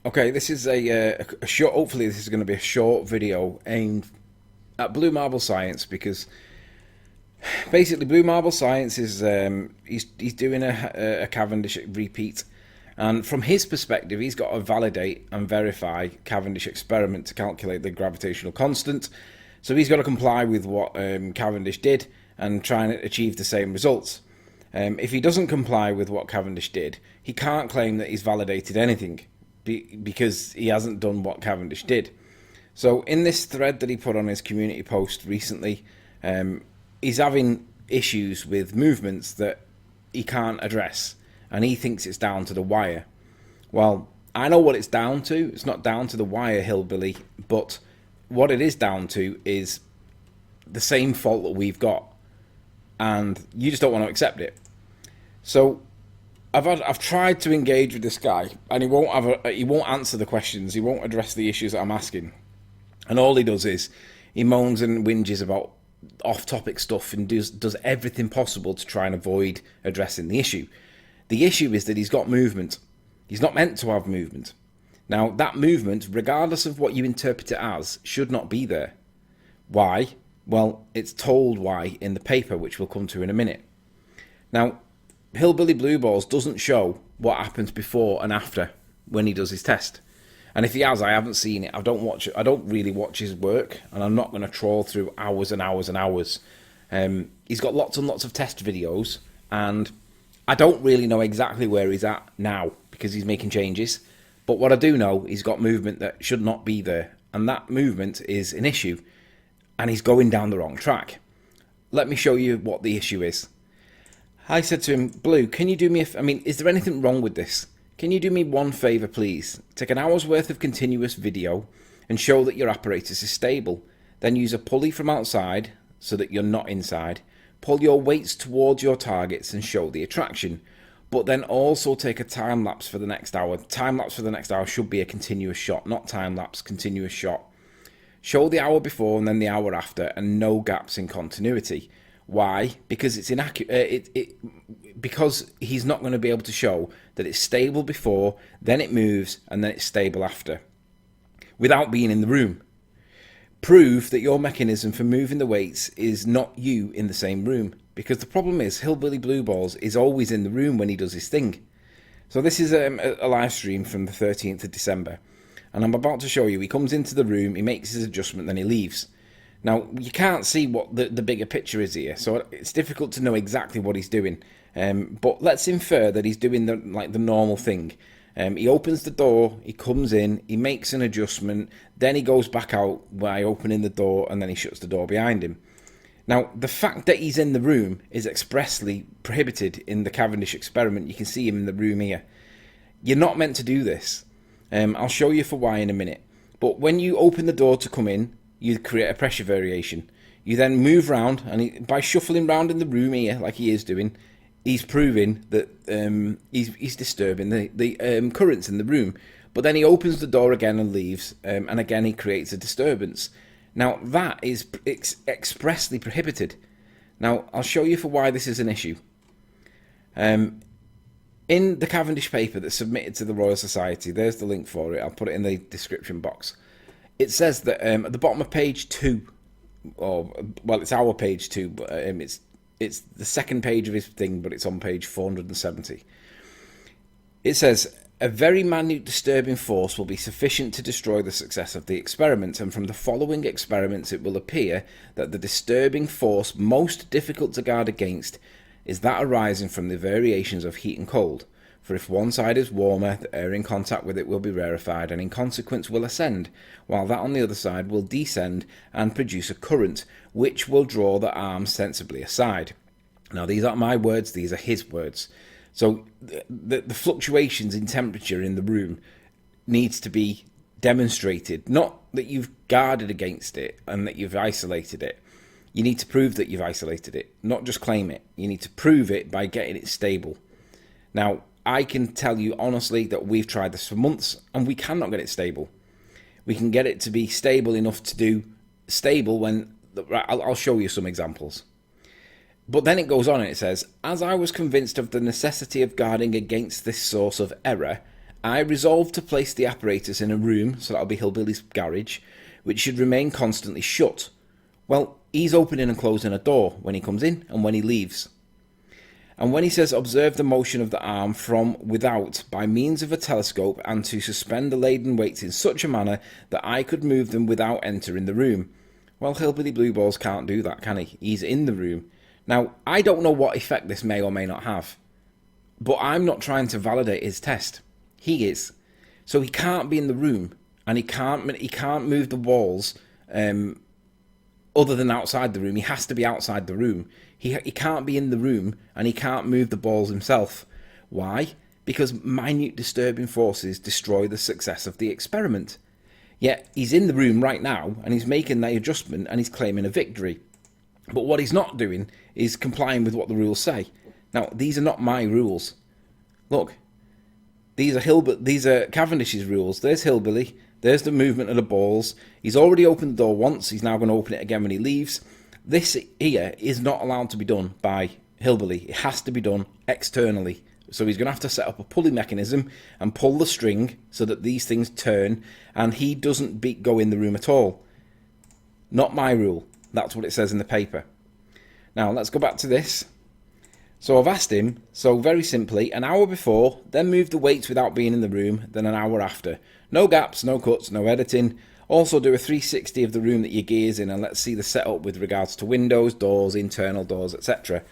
Okay, this is a short. Hopefully, this is going to be a short video aimed at Blue Marble Science because basically, Blue Marble Science is he's doing a Cavendish repeat, and from his perspective, he's got to validate and verify Cavendish experiment to calculate the gravitational constant. So he's got to comply with what Cavendish did and try and achieve the same results. If he doesn't comply with what Cavendish did, he can't claim that he's validated anything because he hasn't done what Cavendish did. So in this thread that he put on his community post recently, he's having issues with movements that he can't address, and he thinks it's down to the wire. Well, I know what it's down to. It's not down to the wire, hillbilly, but what it is down to is the same fault that we've got, and you just don't want to accept it. So I've tried to engage with this guy, and he won't answer the questions. He won't address the issues that I'm asking, and all he does is he moans and whinges about off-topic stuff and does everything possible to try and avoid addressing the issue. The issue is that he's got movement. He's not meant to have movement. Now, that movement, regardless of what you interpret it as, should not be there. Why? Well, it's told why in the paper, which we'll come to in a minute. Now, Hillbilly Blue Balls doesn't show what happens before and after when he does his test. And if he has, I haven't seen it. I don't really watch his work, and I'm not going to trawl through hours and hours and hours. He's got lots and lots of test videos, and I don't really know exactly where he's at now because he's making changes. But what I do know, he's got movement that should not be there, and that movement is an issue, and he's going down the wrong track. Let me show you what the issue is. I said to him, Blue, can you do me is there anything wrong with this? Can you do me one favour, please? Take an hour's worth of continuous video and show that your apparatus is stable. Then use a pulley from outside so that you're not inside. Pull your weights towards your targets and show the attraction. But then also take a time lapse for the next hour. Time lapse for the next hour should be a continuous shot, not time lapse, continuous shot. Show the hour before and then the hour after, and no gaps in continuity. Why? Because it's inaccurate. Because he's not going to be able to show that it's stable before, then it moves, and then it's stable after, without being in the room. Prove that your mechanism for moving the weights is not you in the same room. Because the problem is, Hillbilly Blue Balls is always in the room when he does his thing. So this is a live stream from the 13th of December. And I'm about to show you, he comes into the room, he makes his adjustment, then he leaves. Now, you can't see what the bigger picture is here, so it's difficult to know exactly what he's doing. But let's infer that he's doing the normal thing. He opens the door, he comes in, he makes an adjustment, then he goes back out by opening the door, and then he shuts the door behind him. Now, the fact that he's in the room is expressly prohibited in the Cavendish experiment. You can see him in the room here. You're not meant to do this. I'll show you for why in a minute. But when you open the door to come in, you create a pressure variation. You then move round, and by shuffling round in the room here, like he is doing, he's proving that he's disturbing the currents in the room. But then he opens the door again and leaves, and again he creates a disturbance. Now, that is expressly prohibited. Now, I'll show you for why this is an issue. In the Cavendish paper that's submitted to the Royal Society, there's the link for it. I'll put it in the description box. It says that at the bottom of page 2, it's our page 2, but it's the second page of his thing, but it's on page 470. It says, a very minute disturbing force will be sufficient to destroy the success of the experiment, and from the following experiments it will appear that the disturbing force most difficult to guard against is that arising from the variations of heat and cold. For if one side is warmer, the air in contact with it will be rarefied and in consequence will ascend, while that on the other side will descend and produce a current, which will draw the arms sensibly aside. Now, these aren't my words, these are his words. So the fluctuations in temperature in the room needs to be demonstrated, not that you've guarded against it and that you've isolated it. You need to prove that you've isolated it, not just claim it. You need to prove it by getting it stable. Now, I can tell you honestly that we've tried this for months and we cannot get it stable. We can get it to be stable enough to do stable when... I'll show you some examples. But then it goes on and it says, as I was convinced of the necessity of guarding against this source of error, I resolved to place the apparatus in a room, so that'll be Hillbilly's garage, which should remain constantly shut. Well, he's opening and closing a door when he comes in and when he leaves. And when he says observe the motion of the arm from without by means of a telescope and to suspend the laden weights in such a manner that I could move them without entering the room. Well, Hillbilly Blue Balls can't do that, can he? He's in the room. Now, I don't know what effect this may or may not have, but I'm not trying to validate his test. He is. So he can't be in the room, and he can't move the walls other than outside the room. He has to be outside the room. He can't be in the room, and he can't move the balls himself. Why? Because minute disturbing forces destroy the success of the experiment. Yet he's in the room right now, and he's making that adjustment, and he's claiming a victory. But what he's not doing is complying with what the rules say. Now, these are not my rules. Look, these are Cavendish's rules. There's Hillbilly. There's the movement of the balls. He's already opened the door once. He's now going to open it again when he leaves. This here is not allowed to be done by Hillbilly. It has to be done externally. So he's going to have to set up a pulley mechanism and pull the string so that these things turn, and he doesn't go in the room at all. Not my rule. That's what it says in the paper. Now, let's go back to this. So I've asked him, so very simply, an hour before, then move the weights without being in the room, then an hour after. No gaps, no cuts, no editing. Also do a 360 of the room that your gear's in, and let's see the setup with regards to windows, doors, internal doors, etc.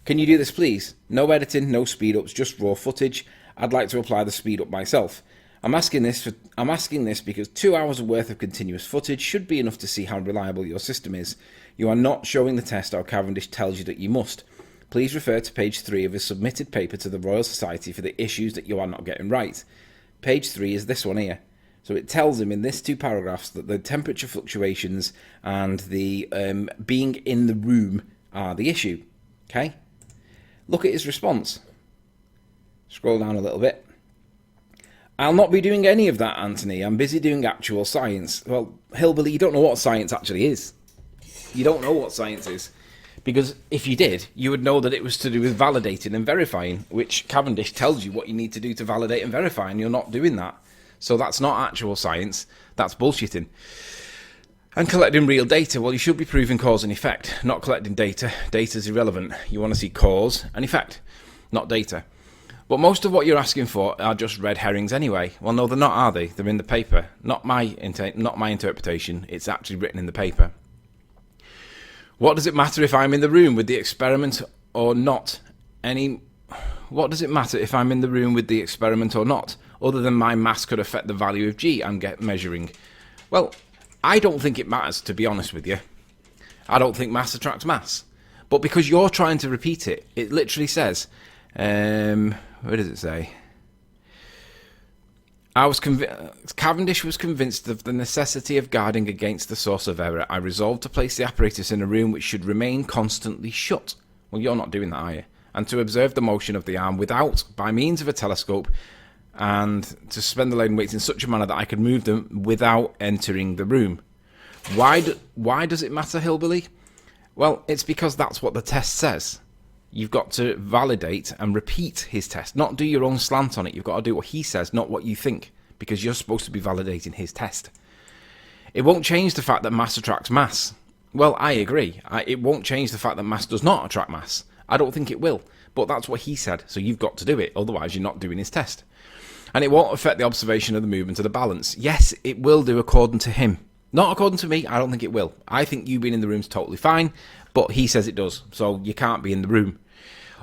Can you do this, please? No editing, no speed ups, just raw footage. I'd like to apply the speed up myself. I'm asking this because 2 hours worth of continuous footage should be enough to see how reliable your system is. You are not showing the test how Cavendish tells you that you must. Please refer to page 3 of his submitted paper to the Royal Society for the issues that you are not getting right. Page 3 is this one here. So it tells him in this 2 paragraphs that the temperature fluctuations and the being in the room are the issue. Okay? Look at his response. Scroll down a little bit. I'll not be doing any of that, Anthony. I'm busy doing actual science. Well, Hillbilly, you don't know what science actually is. You don't know what science is. Because if you did, you would know that it was to do with validating and verifying, which Cavendish tells you what you need to do to validate and verify, and you're not doing that. So that's not actual science. That's bullshitting. And collecting real data. Well, you should be proving cause and effect, not collecting data. Data's irrelevant. You want to see cause and effect, not data. But most of what you're asking for are just red herrings anyway. Well, no, they're not, are they? They're in the paper. Not my interpretation. It's actually written in the paper. What does it matter if I'm in the room with the experiment or not? What does it matter if I'm in the room with the experiment or not? Other than my mass could affect the value of G I'm measuring. Well, I don't think it matters, to be honest with you. I don't think mass attracts mass. But because you're trying to repeat it, it literally says, where does it say? Cavendish was convinced of the necessity of guarding against the source of error. I resolved to place the apparatus in a room which should remain constantly shut. Well, you're not doing that, are you? And to observe the motion of the arm without, by means of a telescope, and to suspend the laden weights in such a manner that I could move them without entering the room. Why does it matter, Hillbilly? Well, it's because that's what the test says. You've got to validate and repeat his test, not do your own slant on it. You've got to do what he says, not what you think, because you're supposed to be validating his test. It won't change the fact that mass attracts mass. Well, I agree. It won't change the fact that mass does not attract mass. I don't think it will, but that's what he said, so you've got to do it, otherwise you're not doing his test. And it won't affect the observation of the movement of the balance. Yes, it will do according to him. Not according to me, I don't think it will. I think you being in the room is totally fine, but he says it does, so you can't be in the room.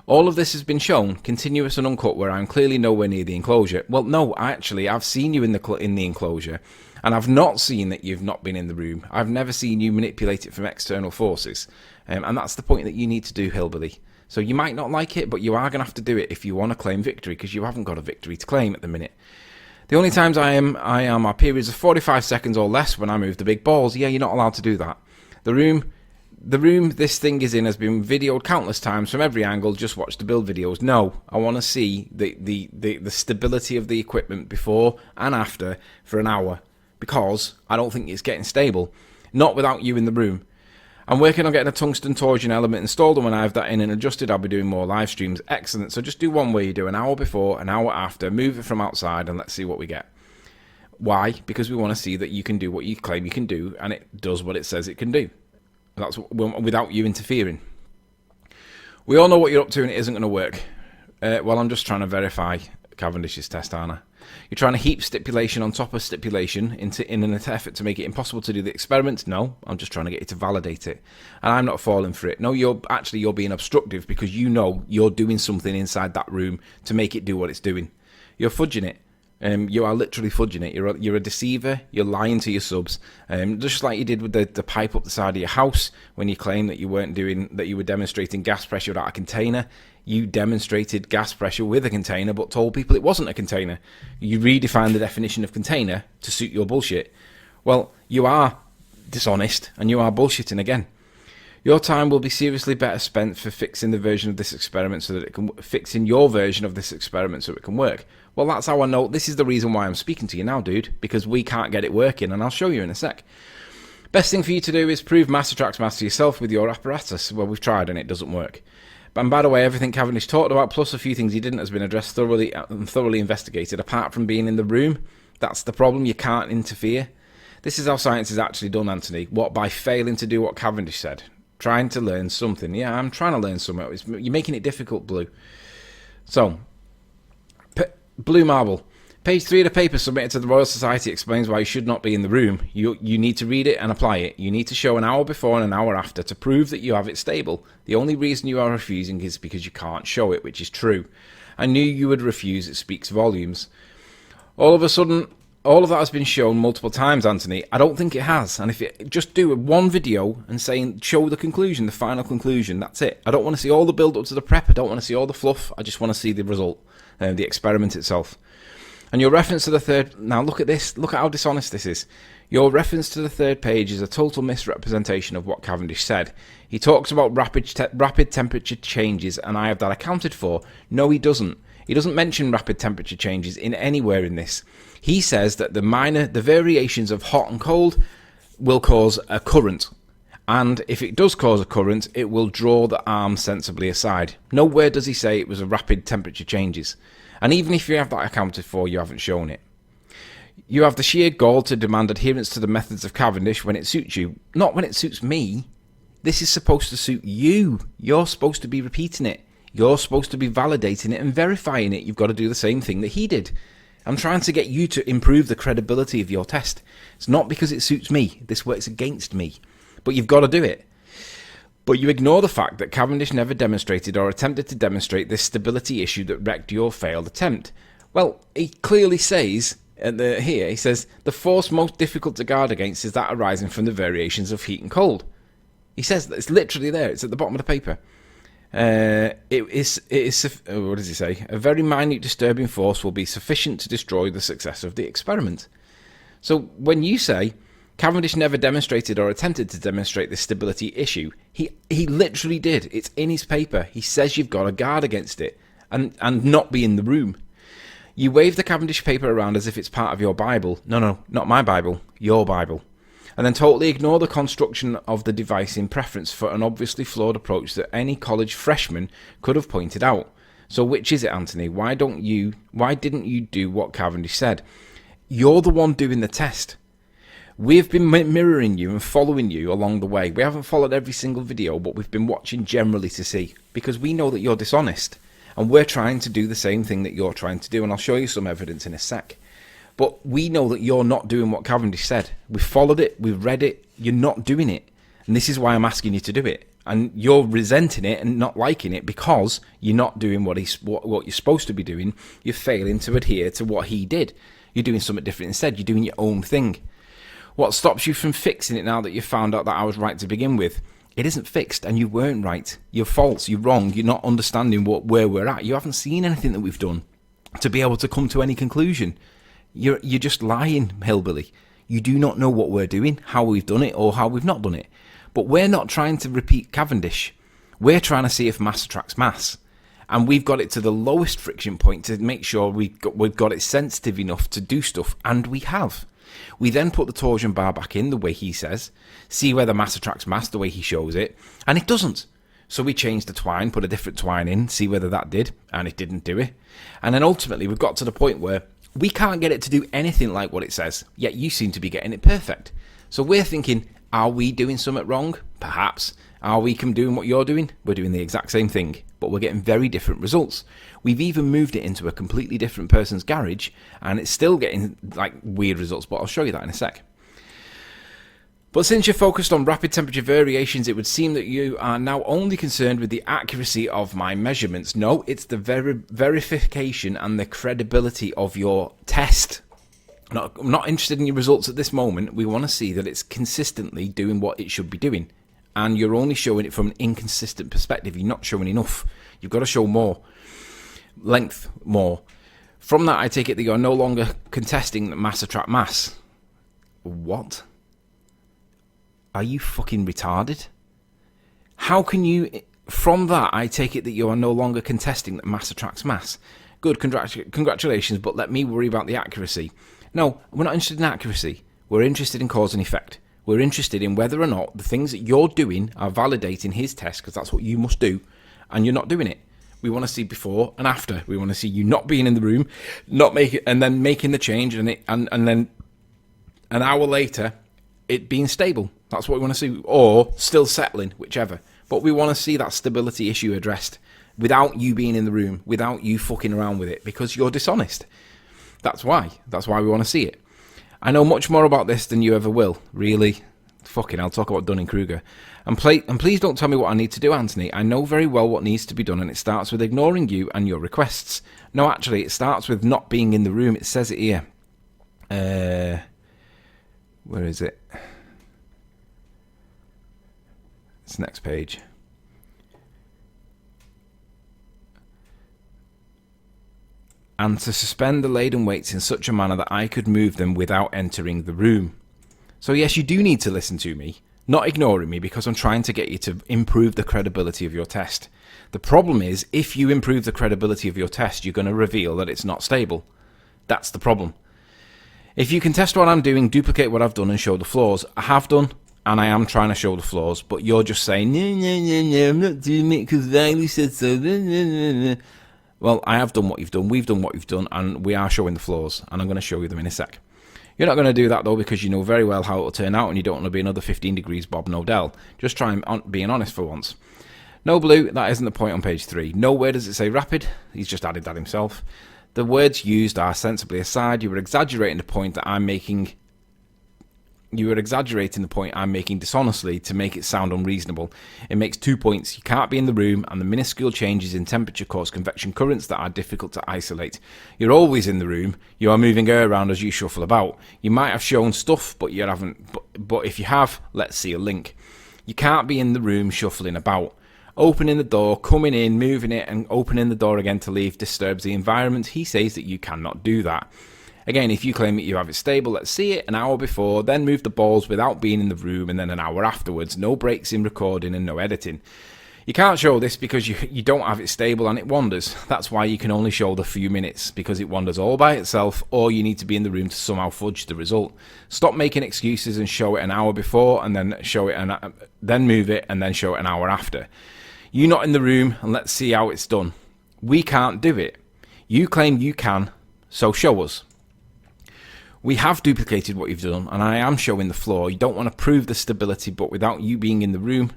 All of this has been shown, continuous and uncut, where I'm clearly nowhere near the enclosure. Well, no, actually, I've seen you in the enclosure, and I've not seen that you've not been in the room. I've never seen you manipulate it from external forces, and that's the point that you need to do, Hillbilly. So you might not like it, but you are going to have to do it if you want to claim victory, because you haven't got a victory to claim at the minute. The only times I am are periods of 45 seconds or less when I move the big balls. Yeah, you're not allowed to do that. The room this thing is in has been videoed countless times from every angle. Just watch the build videos. No, I want to see the stability of the equipment before and after for an hour, because I don't think it's getting stable. Not without you in the room. I'm working on getting a tungsten torsion element installed, and when I have that in and adjusted, I'll be doing more live streams. Excellent. So just do one where you do an hour before, an hour after, move it from outside, and let's see what we get. Why? Because we want to see that you can do what you claim you can do, and it does what it says it can do. That's without you interfering. We all know what you're up to, and it isn't going to work. Well, I'm just trying to verify Cavendish's test, aren't I? You're trying to heap stipulation on top of stipulation in an effort to make it impossible to do the experiment? No, I'm just trying to get you to validate it. And I'm not falling for it. No, you're being obstructive because you know you're doing something inside that room to make it do what it's doing. You're fudging it. You are literally fudging it. You're a deceiver. You're lying to your subs, just like you did with the pipe up the side of your house when you claimed that you were demonstrating gas pressure without a container. You demonstrated gas pressure with a container, but told people it wasn't a container. You redefined the definition of container to suit your bullshit. Well, you are dishonest and you are bullshitting again. Your time will be seriously better spent for fixing the version of this experiment so that it can fixing your version of this experiment so it can work. Well, that's how I know. This is the reason why I'm speaking to you now, dude, because we can't get it working, and I'll show you in a sec. Best thing for you to do is prove mass attracts mass to yourself with your apparatus. Well, we've tried and it doesn't work. And by the way, everything Cavendish talked about, plus a few things he didn't, has been addressed thoroughly investigated. Apart from being in the room, that's the problem. You can't interfere. This is how science is actually done, Anthony. What? By failing to do what Cavendish said. Trying to learn something. Yeah, I'm trying to learn something. You're making it difficult, Blue. So, Blue Marble. Page 3 of the paper submitted to the Royal Society explains why you should not be in the room. You need to read it and apply it. You need to show an hour before and an hour after to prove that you have it stable. The only reason you are refusing is because you can't show it, which is true. I knew you would refuse. It speaks volumes. All of a sudden, all of that has been shown multiple times, Anthony. I don't think it has. And if you just do one video and show the conclusion, the final conclusion, that's it. I don't want to see all the build up to the prep. I don't want to see all the fluff. I just want to see the result, the experiment itself. And your reference to the third... Now, look at this. Look at how dishonest this is. Your reference to the third page is a total misrepresentation of what Cavendish said. He talks about rapid temperature changes, and I have that accounted for. No, he doesn't. He doesn't mention rapid temperature changes in anywhere in this. He says that the variations of hot and cold will cause a current. And if it does cause a current, it will draw the arm sensibly aside. Nowhere does he say it was a rapid temperature changes. And even if you have that accounted for, you haven't shown it. You have the sheer gall to demand adherence to the methods of Cavendish when it suits you, not when it suits me. This is supposed to suit you. You're supposed to be repeating it. You're supposed to be validating it and verifying it. You've got to do the same thing that he did. I'm trying to get you to improve the credibility of your test. It's not because it suits me. This works against me. But you've got to do it. But you ignore the fact that Cavendish never demonstrated or attempted to demonstrate this stability issue that wrecked your failed attempt. Well, he clearly says, here, he says, the force most difficult to guard against is that arising from the variations of heat and cold. He says that. It's literally there. It's at the bottom of the paper. What does he say? A very minute disturbing force will be sufficient to destroy the success of the experiment. So when you say Cavendish never demonstrated or attempted to demonstrate this stability issue, he literally did. It's in his paper. He says you've got to guard against it and not be in the room. You wave the Cavendish paper around as if it's part of your Bible. No, not my Bible, your Bible. And then totally ignore the construction of the device in preference for an obviously flawed approach that any college freshman could have pointed out. So which is it, Anthony? Why didn't you do what Cavendish said? You're the one doing the test. We've been mirroring you and following you along the way. We haven't followed every single video, but we've been watching generally to see, because we know that you're dishonest. And we're trying to do the same thing that you're trying to do, and I'll show you some evidence in a sec. But we know that you're not doing what Cavendish said. We've followed it, we've read it, you're not doing it. And this is why I'm asking you to do it. And you're resenting it and not liking it because you're not doing what you're supposed to be doing. You're failing to adhere to what he did. You're doing something different instead. You're doing your own thing. What stops you from fixing it now that you've found out that I was right to begin with? It isn't fixed, and you weren't right. You're false, you're wrong, you're not understanding where we're at. You haven't seen anything that we've done to be able to come to any conclusion. You're just lying, hillbilly. You do not know what we're doing, how we've done it, or how we've not done it. But we're not trying to repeat Cavendish. We're trying to see if mass attracts mass. And we've got it to the lowest friction point to make sure we've got it sensitive enough to do stuff, and we have. We then put the torsion bar back in the way he says, see where the mass attracts mass the way he shows it, and it doesn't. So we changed the twine, put a different twine in, see whether that did, and it didn't do it. And then ultimately we've got to the point where we can't get it to do anything like what it says, yet you seem to be getting it perfect. So we're thinking, are we doing something wrong? Perhaps. Are we doing what you're doing? We're doing the exact same thing, but we're getting very different results. We've even moved it into a completely different person's garage, and it's still getting like weird results, but I'll show you that in a sec. But since you're focused on rapid temperature variations, it would seem that you are now only concerned with the accuracy of my measurements. No, it's the verification and the credibility of your test. I'm not interested in your results at this moment. We want to see that it's consistently doing what it should be doing. And you're only showing it from an inconsistent perspective. You're not showing enough. You've got to show more. Length, more. From that, I take it that you're no longer contesting mass attract mass. What? Are you fucking retarded? How can you... From that, I take it that you are no longer contesting that mass attracts mass. Good, congratulations, but let me worry about the accuracy. No, we're not interested in accuracy. We're interested in cause and effect. We're interested in whether or not the things that you're doing are validating his test, because that's what you must do, and you're not doing it. We want to see before and after. We want to see you not being in the room, not make it, and then making the change, and then an hour later, it being stable. That's what we want to see, or still settling, whichever. But we want to see that stability issue addressed without you being in the room, without you fucking around with it, because you're dishonest. That's why. That's why we want to see it. I know much more about this than you ever will. Really? Fucking hell, talk about Dunning-Kruger. And please don't tell me what I need to do, Anthony. I know very well what needs to be done, and it starts with ignoring you and your requests. No, actually, it starts with not being in the room. It says it here. Where is it? It's next page. And to suspend the laden weights in such a manner that I could move them without entering the room. So yes, you do need to listen to me, not ignoring me, because I'm trying to get you to improve the credibility of your test. The problem is, if you improve the credibility of your test, you're going to reveal that it's not stable. That's the problem. If you can test what I'm doing, duplicate what I've done and show the flaws. I have done, and I am trying to show the flaws, but you're just saying, no, I'm not doing it because Riley said so. Well, I have done what you've done, we've done what you've done, and we are showing the flaws, and I'm going to show you them in a sec. You're not going to do that, though, because you know very well how it'll turn out, and you don't want to be another 15 degrees Bob Nodell. Just try and being honest for once. No, Blue, that isn't the point on page 3. Nowhere does it say rapid. He's just added that himself. The words used are sensibly aside. You were exaggerating the point that I'm making... You were exaggerating the point I'm making dishonestly to make it sound unreasonable. It makes 2 points. You can't be in the room, and the minuscule changes in temperature cause convection currents that are difficult to isolate. You're always in the room. You are moving air around as you shuffle about. You might have shown stuff, but you haven't. But if you have, let's see a link. You can't be in the room shuffling about. Opening the door, coming in, moving it, and opening the door again to leave disturbs the environment. He says that you cannot do that. Again, if you claim that you have it stable, let's see it an hour before, then move the balls without being in the room, and then an hour afterwards. No breaks in recording and no editing. You can't show this because you don't have it stable and it wanders. That's why you can only show the few minutes, because it wanders all by itself, or you need to be in the room to somehow fudge the result. Stop making excuses and show it an hour before, and then show it, then move it, and then show it an hour after. You not in the room, and let's see how it's done. We can't do it. You claim you can, so show us. We have duplicated what you've done, and I am showing the flaw. You don't want to prove the stability, but without you being in the room.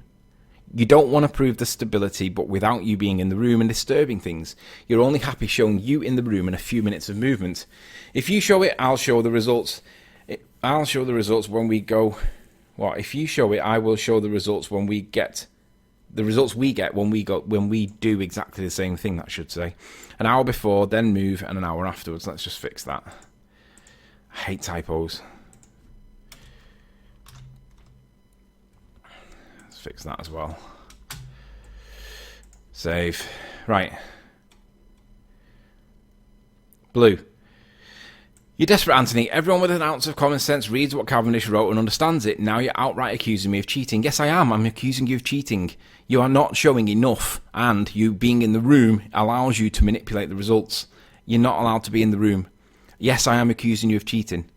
You don't want to prove the stability, but without you being in the room and disturbing things. You're only happy showing you in the room and a few minutes of movement. If you show it, I'll show the results. I'll show the results when we go... Well, if you show it, I will show the results when we get... The results we get when we do exactly the same thing, that should say. An hour before, then move, and an hour afterwards. Let's just fix that. I hate typos. Let's fix that as well. Save. Right. Blue. You're desperate, Anthony. Everyone with an ounce of common sense reads what Cavendish wrote and understands it. Now you're outright accusing me of cheating. Yes, I am. I'm accusing you of cheating. You are not showing enough, and you being in the room allows you to manipulate the results. You're not allowed to be in the room. Yes, I am accusing you of cheating.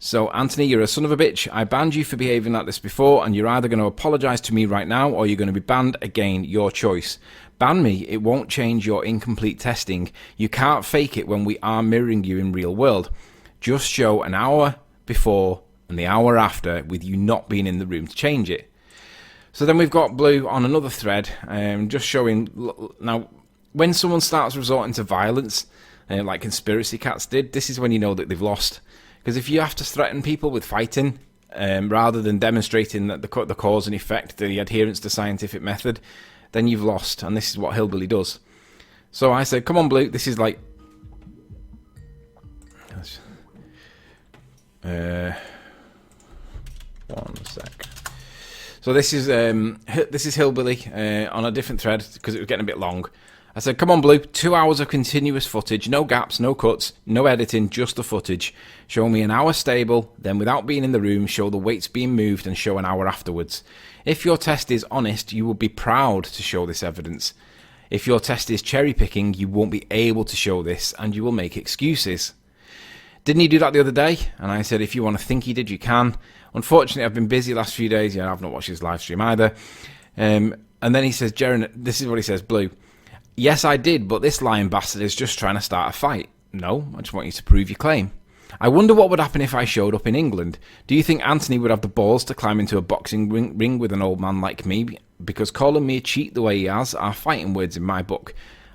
So, Anthony, you're a son of a bitch. I banned you for behaving like this before, and you're either going to apologise to me right now, or you're going to be banned again. Your choice. Ban me. It won't change your incomplete testing. You can't fake it when we are mirroring you in real world. Just show an hour before and the hour after with you not being in the room to change it. So then we've got Blue on another thread, just showing, now, when someone starts resorting to violence, like Conspiracy Cats did, this is when you know that they've lost. Because if you have to threaten people with fighting, rather than demonstrating that the cause and effect, the adherence to scientific method, then you've lost. And this is what Hillbilly does. So I said, come on, Blue, this is like... one sec. So this is Hillbilly on a different thread because it was getting a bit long. I said, come on, Blue, 2 hours of continuous footage, no gaps, no cuts, no editing, just the footage. Show me an hour stable, then without being in the room, show the weights being moved and show an hour afterwards. If your test is honest, you will be proud to show this evidence. If your test is cherry picking, you won't be able to show this and you will make excuses. Didn't he do that the other day? And I said, if you want to think he did, you can. Unfortunately, I've been busy last few days. Yeah, I've not watched his live stream either. And then he says, Jaren, this is what he says, Blue. Yes, I did, but this lying bastard is just trying to start a fight. No, I just want you to prove your claim. I wonder what would happen if I showed up in England. Do you think Anthony would have the balls to climb into a boxing ring with an old man like me? Because calling me a cheat the way he has are fighting words in my book.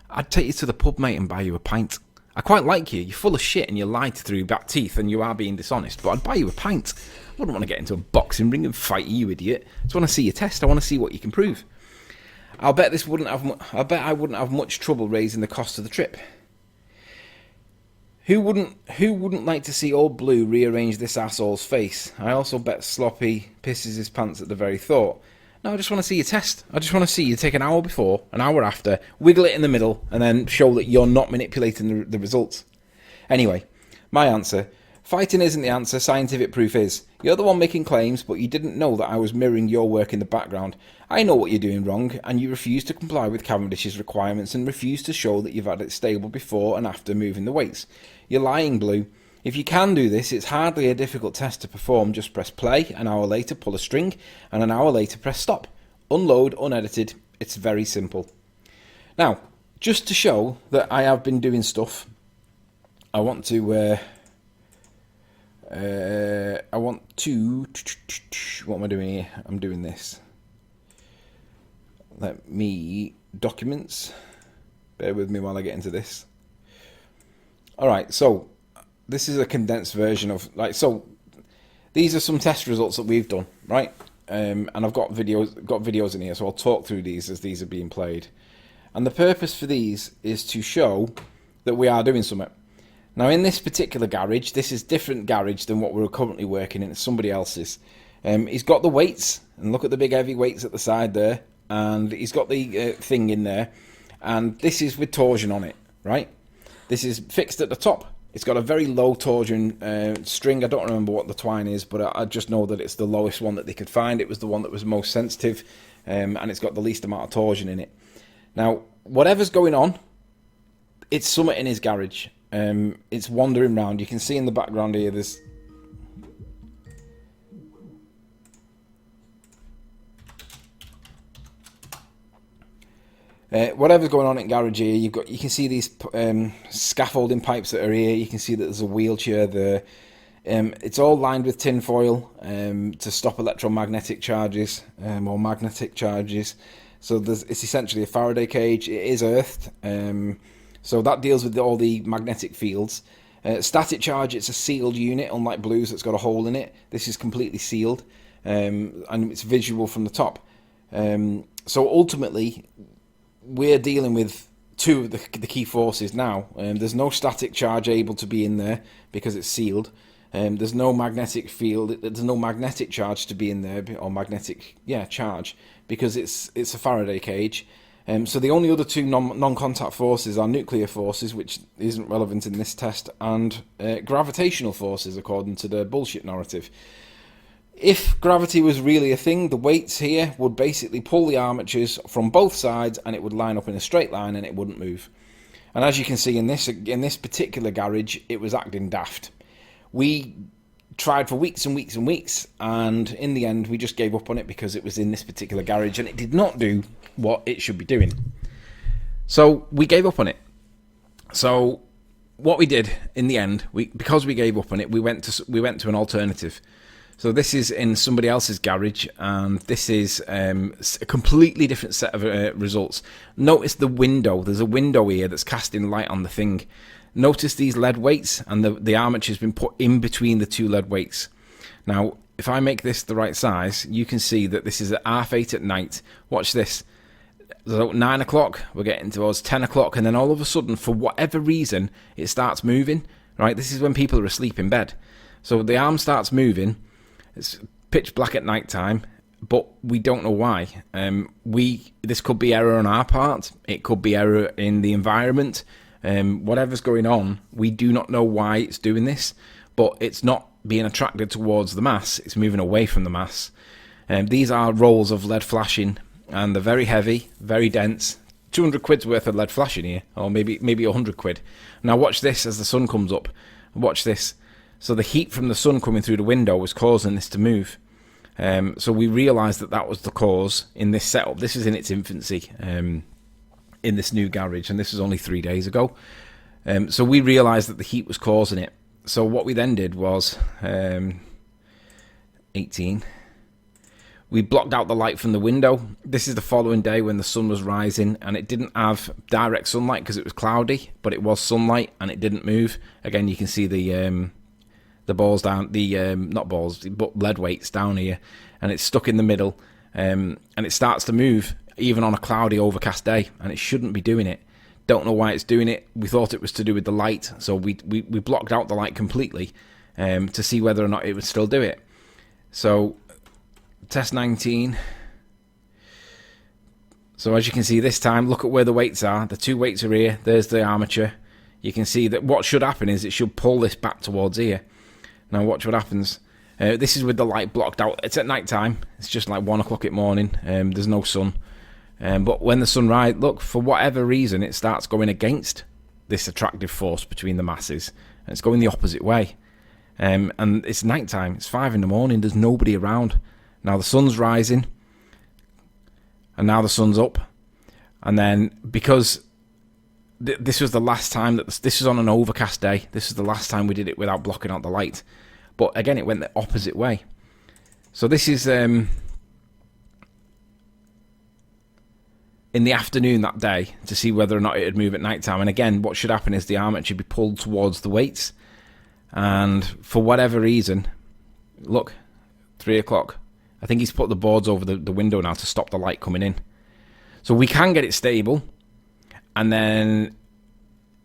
I'd take you to the pub, mate, and buy you a pint. I quite like you. You're full of shit and you lied through your back teeth and you are being dishonest, but I'd buy you a pint. I wouldn't want to get into a boxing ring and fight you idiot. I just want to see your test. I want to see what you can prove. I bet I wouldn't have much trouble raising the cost of the trip. Who wouldn't like to see old Blue rearrange this asshole's face? I also bet Sloppy pisses his pants at the very thought. No, I just want to see your test. I just want to see you take an hour before, an hour after, wiggle it in the middle, and then show that you're not manipulating the results. Anyway, my answer. Fighting isn't the answer, scientific proof is. You're the one making claims, but you didn't know that I was mirroring your work in the background. I know what you're doing wrong, and you refuse to comply with Cavendish's requirements and refuse to show that you've had it stable before and after moving the weights. You're lying, Blue. If you can do this, it's hardly a difficult test to perform. Just press play, an hour later pull a string, and an hour later press stop. Unload, unedited. It's very simple. Now, just to show that I have been doing stuff, I want to... what am I doing here? I'm doing this. Let me... Documents. Bear with me while I get into this. Alright, so... This is a condensed version of, so these are some test results that we've done, right? And I've got videos in here, so I'll talk through these as these are being played. And the purpose for these is to show that we are doing something. Now, in this particular garage, this is different garage than what we're currently working in. It's somebody else's. He's got the weights, and look at the big heavy weights at the side there, and he's got the thing in there, and this is with torsion on it, right? This is fixed at the top. It's got a very low torsion string. I don't remember what the twine is, but I just know that it's the lowest one that they could find. It was the one that was most sensitive, and it's got the least amount of torsion in it. Now, whatever's going on, it's something in his garage. It's wandering around. You can see in the background here, there's... whatever's going on in garage here, you can see these scaffolding pipes that are here. You can see that there's a wheelchair there. It's all lined with tin foil to stop electromagnetic charges or magnetic charges. So it's essentially a Faraday cage. It is earthed, so that deals with all the magnetic fields. Static charge, it's a sealed unit, unlike Blue's that's got a hole in it. This is completely sealed, and it's visual from the top. So ultimately, we're dealing with two of the key forces now. There's no static charge able to be in there because it's sealed. There's no magnetic field. There's no magnetic charge to be in there, or magnetic charge, because it's a Faraday cage. So the only other two non-contact forces are nuclear forces, which isn't relevant in this test, and gravitational forces, according to the bullshit narrative. If gravity was really a thing, the weights here would basically pull the armatures from both sides, and it would line up in a straight line, and it wouldn't move. And as you can see in this particular garage, it was acting daft. We tried for weeks and weeks and weeks, and in the end we just gave up on it because it was in this particular garage and it did not do what it should be doing. So we gave up on it. So what we did in the end, because we gave up on it, we went to an alternative. So this is in somebody else's garage, and this is a completely different set of results. Notice the window. There's a window here that's casting light on the thing. Notice these lead weights, and the armature's been put in between the two lead weights. Now, if I make this the right size, you can see that this is at 8:30 at night. Watch this. So 9 o'clock, we're getting towards 10 o'clock, and then all of a sudden, for whatever reason, it starts moving. Right? This is when people are asleep in bed. So the arm starts moving. It's pitch black at night time, but we don't know why. This could be error on our part. It could be error in the environment. Whatever's going on, we do not know why it's doing this, but it's not being attracted towards the mass, it's moving away from the mass. These are rolls of lead flashing, and they're very heavy, very dense. 200 quid's worth of lead flashing here, or maybe 100 quid. Now watch this as the sun comes up. Watch this. So the heat from the sun coming through the window was causing this to move. So we realised that was the cause in this setup. This is in its infancy. In this new garage, and this was only 3 days ago. So we realised that the heat was causing it. So what we then did was 18. We blocked out the light from the window. This is the following day when the sun was rising, and it didn't have direct sunlight because it was cloudy, but it was sunlight and it didn't move. Again, you can see the balls down, not balls, but lead weights down here, and it's stuck in the middle, and it starts to move even on a cloudy, overcast day, and it shouldn't be doing it. Don't know why it's doing it. We thought it was to do with the light, so we blocked out the light completely to see whether or not it would still do it. So test 19. So as you can see this time, look at where the weights are. The two weights are here. There's the armature. You can see that what should happen is it should pull this back towards here. Now watch what happens. This is with the light blocked out. It's at night time. It's just like 1 o'clock in the morning. There's no sun. But when the sun rises, look, for whatever reason, it starts going against this attractive force between the masses, and it's going the opposite way. And it's night time. It's 5 in the morning. There's nobody around. Now the sun's rising, and now the sun's up. And then because this was the last time this was on an overcast day, this is the last time we did it without blocking out the light. But again, it went the opposite way. So this is in the afternoon that day to see whether or not it would move at night time. And again, what should happen is the arm should be pulled towards the weights. And for whatever reason, look, 3 o'clock. I think he's put the boards over the window now to stop the light coming in. So we can get it stable, and then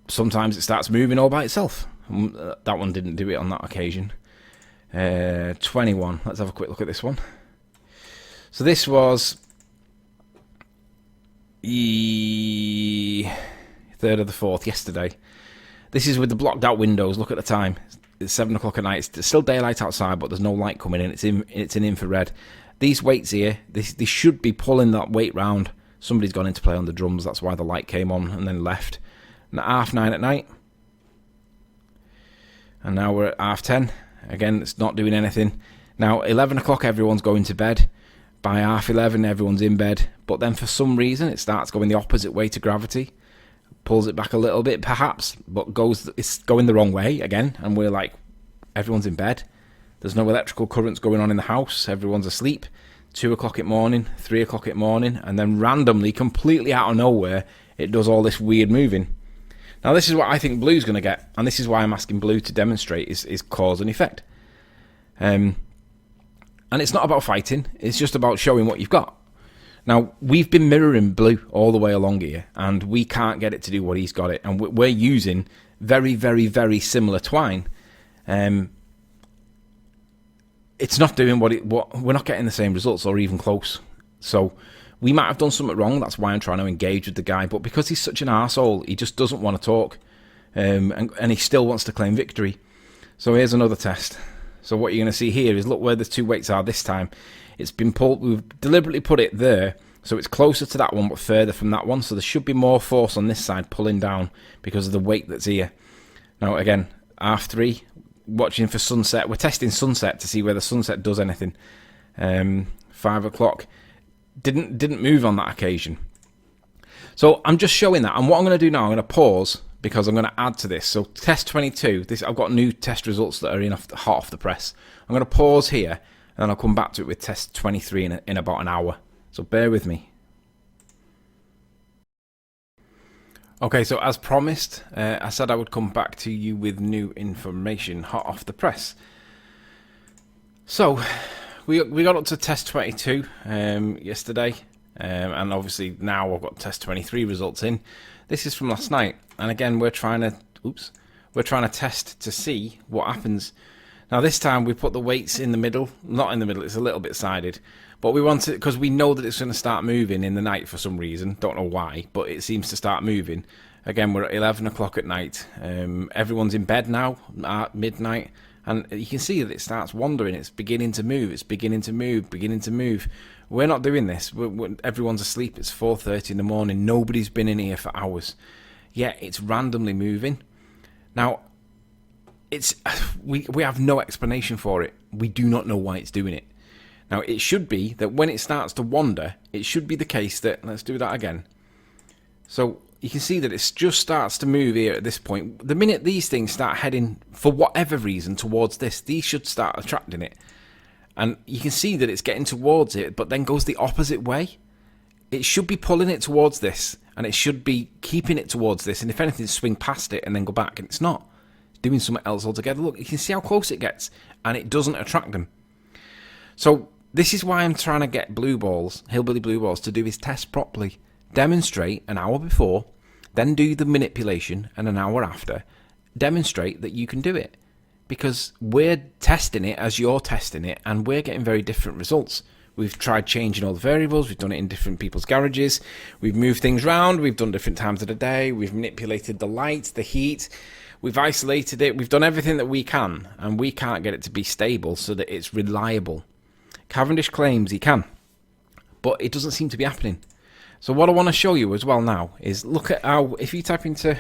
sometimes it starts moving all by itself. That one didn't do it on that occasion. 21. Let's have a quick look at this one. So this was the 3rd of the 4th, yesterday. This is with the blocked out windows. Look at the time. It's 7 o'clock at night. It's still daylight outside, but there's no light coming in. It's in infrared. These weights here, they should be pulling that weight round. Somebody's gone in to play on the drums. That's why the light came on and then left. And at 9:30 at night. And now we're at 10:30. Again, it's not doing anything. Now, 11 o'clock, everyone's going to bed. By 11:30, everyone's in bed. But then for some reason, it starts going the opposite way to gravity. Pulls it back a little bit, perhaps, but it's going the wrong way again. And we're like, everyone's in bed. There's no electrical currents going on in the house. Everyone's asleep. 2 o'clock in the morning, 3 o'clock in the morning, and then randomly, completely out of nowhere, it does all this weird moving. Now, this is what I think Blue's going to get, and this is why I'm asking Blue to demonstrate is cause and effect. And it's not about fighting. It's just about showing what you've got. Now, we've been mirroring Blue all the way along here, and we can't get it to do what he's got it. And we're using very, very, very similar twine. It's not doing what we're not getting the same results or even close. So we might have done something wrong. That's why I'm trying to engage with the guy. But because he's such an arsehole, he just doesn't want to talk. And he still wants to claim victory. So here's another test. So what you're going to see here is, look where the two weights are this time. It's been pulled. We've deliberately put it there, so it's closer to that one but further from that one. So there should be more force on this side pulling down because of the weight that's here. Now again, R3, watching for sunset. We're testing sunset to see whether sunset does anything. 5 o'clock. Didn't move on that occasion. So I'm just showing that. And what I'm going to do now, I'm going to pause because I'm going to add to this. So test 22, I've got new test results that are hot off the press. I'm going to pause here and then I'll come back to it with test 23 in about an hour. So bear with me. Okay, so as promised, I said I would come back to you with new information hot off the press. So we got up to test 22 yesterday, and obviously now I've got test 23 results in. This is from last night, and again we're trying to test to see what happens. Now this time we put the weights in the middle, not in the middle, it's a little bit sided, but we want it because we know that it's going to start moving in the night for some reason, don't know why, but it seems to start moving. Again, we're at 11 o'clock at night, everyone's in bed now at midnight, and you can see that it starts wandering, it's beginning to move, beginning to move. We're not doing this, everyone's asleep, it's 4:30 in the morning, nobody's been in here for hours, yet it's randomly moving. Now, we have no explanation for it. We do not know why it's doing it. Now, it should be that when it starts to wander, it should be the case that, let's do that again. So you can see that it just starts to move here at this point. The minute these things start heading, for whatever reason, towards this, these should start attracting it. And you can see that it's getting towards it, but then goes the opposite way. It should be pulling it towards this, and it should be keeping it towards this, and if anything, swing past it and then go back, and it's not. It's doing something else altogether. Look, you can see how close it gets, and it doesn't attract them. So this is why I'm trying to get Hillbilly Blue Balls, to do his test properly. Demonstrate an hour before, then do the manipulation, and an hour after, demonstrate that you can do it. Because we're testing it as you're testing it, and we're getting very different results. We've tried changing all the variables, we've done it in different people's garages, we've moved things around, we've done different times of the day, we've manipulated the light, the heat, we've isolated it, we've done everything that we can, and we can't get it to be stable so that it's reliable. Cavendish claims he can, but it doesn't seem to be happening. So what I want to show you as well now is, look at how, if you type into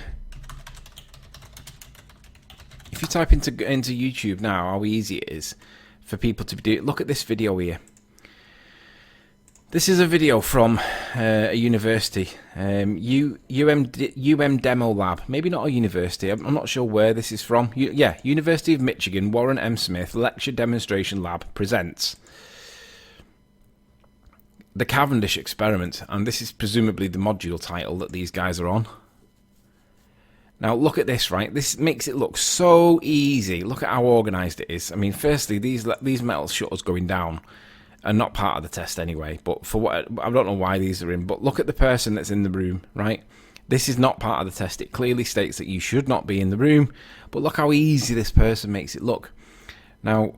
YouTube now, how easy it is for people to do it. Look at this video here. This is a video from a university, UM Demo Lab. Maybe not a university, I'm not sure where this is from. Yeah, University of Michigan, Warren M. Smith Lecture Demonstration Lab presents the Cavendish experiment, and this is presumably the module title that these guys are on. Now look at this, right? This makes it look so easy. Look at how organised it is. I mean, firstly, these metal shutters going down are not part of the test anyway, but for what, I don't know why these are in, but look at the person that's in the room, right? This is not part of the test. It clearly states that you should not be in the room, but look how easy this person makes it look. Now,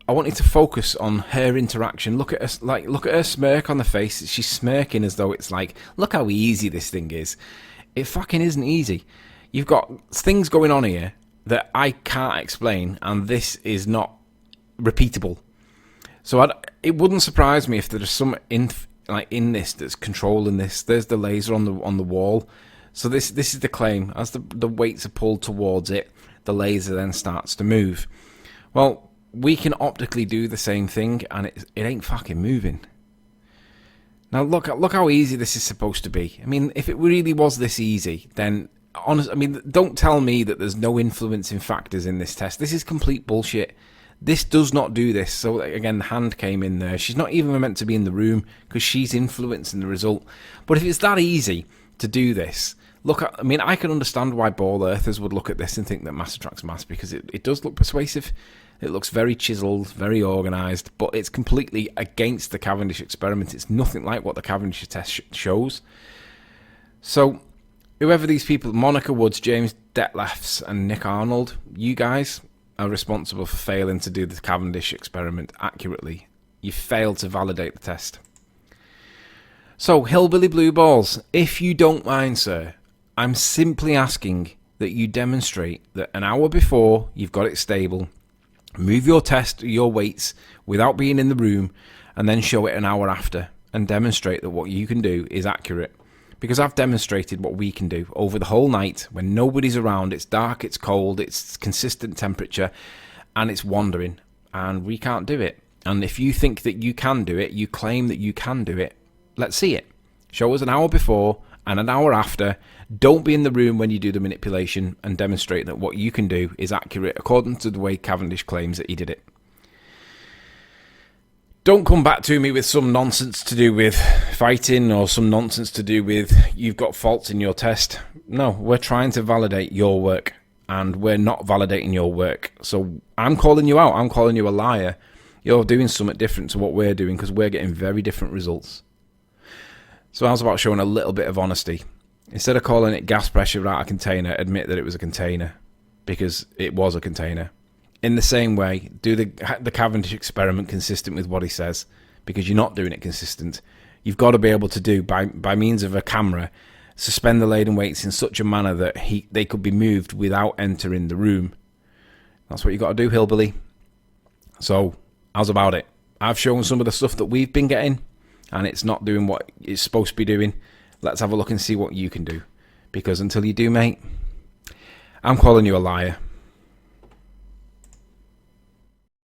I want you to focus on her interaction. Look at her, look at her smirk on the face. She's smirking as though it's like, look how easy this thing is. It fucking isn't easy. You've got things going on here that I can't explain, and this is not repeatable. So it wouldn't surprise me if there's some in this that's controlling this. There's the laser on the wall. So this is the claim. As the weights are pulled towards it, the laser then starts to move. Well, we can optically do the same thing, and it ain't fucking moving. Now look how easy this is supposed to be. I mean, if it really was this easy, then don't tell me that there's no influencing factors in this test. This is complete bullshit. This does not do this. So again, the hand came in there. She's not even meant to be in the room because she's influencing the result. But if it's that easy to do this, I can understand why ball earthers would look at this and think that mass attracts mass, because it does look persuasive. It looks very chiseled, very organised, but it's completely against the Cavendish experiment. It's nothing like what the Cavendish test shows. So, whoever these people, Monica Woods, James Detlefs, and Nick Arnold, you guys are responsible for failing to do the Cavendish experiment accurately. You failed to validate the test. So, Hillbilly Blue Balls, if you don't mind, sir, I'm simply asking that you demonstrate that an hour before you've got it stable, move your weights without being in the room, and then show it an hour after and demonstrate that what you can do is accurate. Because I've demonstrated what we can do over the whole night when nobody's around, it's dark, it's cold, it's consistent temperature, and it's wandering, and we can't do it. And if you think that you can do it, you claim that you can do it, let's see it. Show us an hour before and an hour after. Don't be in the room when you do the manipulation, and demonstrate that what you can do is accurate according to the way Cavendish claims that he did it. Don't come back to me with some nonsense to do with fighting or some nonsense to do with you've got faults in your test. No, we're trying to validate your work, and we're not validating your work. So I'm calling you out. I'm calling you a liar. You're doing something different to what we're doing because we're getting very different results. So I was about showing a little bit of honesty. Instead of calling it gas pressure out a container, admit that it was a container, because it was a container. In the same way, do the Cavendish experiment consistent with what he says, because you're not doing it consistent. You've got to be able to do, by means of a camera, suspend the laden weights in such a manner that they could be moved without entering the room. That's what you've got to do, Hillbilly. So, how's about it? I've shown some of the stuff that we've been getting, and it's not doing what it's supposed to be doing. Let's have a look and see what you can do. Because until you do, mate, I'm calling you a liar.